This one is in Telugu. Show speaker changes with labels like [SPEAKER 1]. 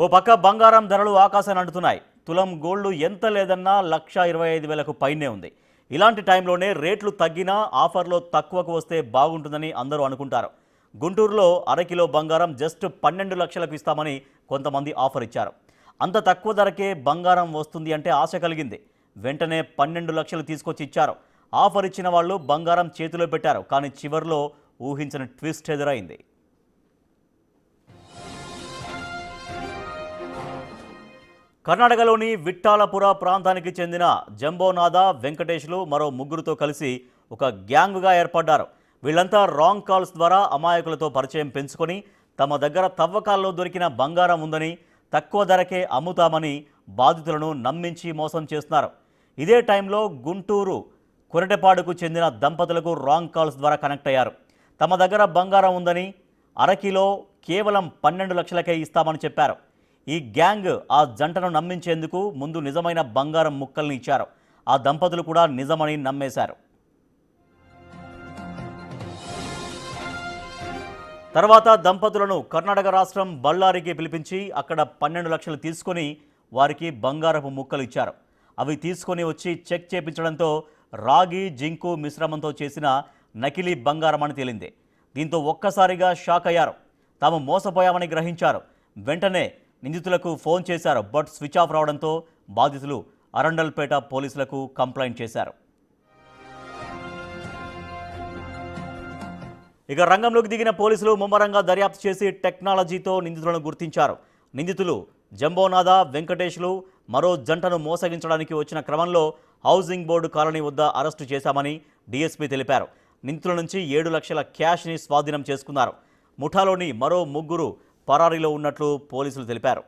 [SPEAKER 1] ఓ పక్క బంగారం ధరలు ఆకాశాన్ని అంటున్నాయి. తులం గోల్డ్ ఎంత లేదన్నా 1,25,000కు పైనే ఉంది. ఇలాంటి టైంలోనే రేట్లు తగ్గినా ఆఫర్లో తక్కువకు వస్తే బాగుంటుందని అందరూ అనుకుంటారు. గుంటూరులో అరకిలో బంగారం జస్ట్ 12 లక్షలకు ఇస్తామని కొంతమంది ఆఫర్ ఇచ్చారు. అంత తక్కువ ధరకే బంగారం వస్తుంది అంటే ఆశ కలిగింది. వెంటనే 12 లక్షలు తీసుకొచ్చి ఇచ్చారు. ఆఫర్ ఇచ్చిన వాళ్ళు బంగారం చేతిలో పెట్టారు. కానీ చివర్లో ఊహించని ట్విస్ట్ ఎదురైంది. కర్ణాటకలోని విఠ్ఠాలపుర ప్రాంతానికి చెందిన జంబోనాథ, వెంకటేష్లు మరో ముగ్గురుతో కలిసి ఒక గ్యాంగ్గా ఏర్పడ్డారు. వీళ్ళంతా రాంగ్ కాల్స్ ద్వారా అమాయకులతో పరిచయం పెంచుకొని తమ దగ్గర తవ్వకాల్లో దొరికిన బంగారం ఉందని, తక్కువ ధరకే అమ్ముతామని బాధితులను నమ్మించి మోసం చేస్తున్నారు. ఇదే టైంలో గుంటూరు కొరటెపాడుకు చెందిన దంపతులకు రాంగ్ కాల్స్ ద్వారా కనెక్ట్ అయ్యారు. తమ దగ్గర బంగారం ఉందని, అరకిలో కేవలం 12 లక్షలకే ఇస్తామని చెప్పారు. ఈ గ్యాంగ్ ఆ జంటను నమ్మించేందుకు ముందు నిజమైన బంగారం ముక్కల్ని ఇచ్చారు. ఆ దంపతులు కూడా నిజమని నమ్మేశారు. తర్వాత దంపతులను కర్ణాటక రాష్ట్రం బళ్ళారికి పిలిపించి అక్కడ 12 లక్షలు తీసుకొని వారికి బంగారపు ముక్కలు ఇచ్చారు. అవి తీసుకొని వచ్చి చెక్ చేపించడంతో రాగి, జింకు మిశ్రమంతో చేసిన నకిలీ బంగారం అని తేలింది. దీంతో ఒక్కసారిగా షాక్ అయ్యారు. తాము మోసపోయామని గ్రహించారు. వెంటనే నిందితులకు ఫోన్ చేశారు. బట్ స్విచ్ ఆఫ్ రావడంతో బాధితులు అరండల్పేట పోలీసులకు కంప్లైంట్ చేశారు. ఇక రంగంలోకి దిగిన పోలీసులు ముమ్మరంగా దర్యాప్తు చేసి టెక్నాలజీతో నిందితులను గుర్తించారు. నిందితులు జంబోనాథ, వెంకటేష్లు మరో జంటను మోసగించడానికి వచ్చిన క్రమంలో హౌసింగ్ బోర్డు కాలనీ వద్ద అరెస్టు చేశామని డీఎస్పీ తెలిపారు. నిందితుల నుంచి 7 లక్షల క్యాష్ని స్వాధీనం చేసుకున్నారు. ముఠాలోని మరో ముగ్గురు పరారీలో ఉన్నట్లు పోలీసులు తెలిపారు.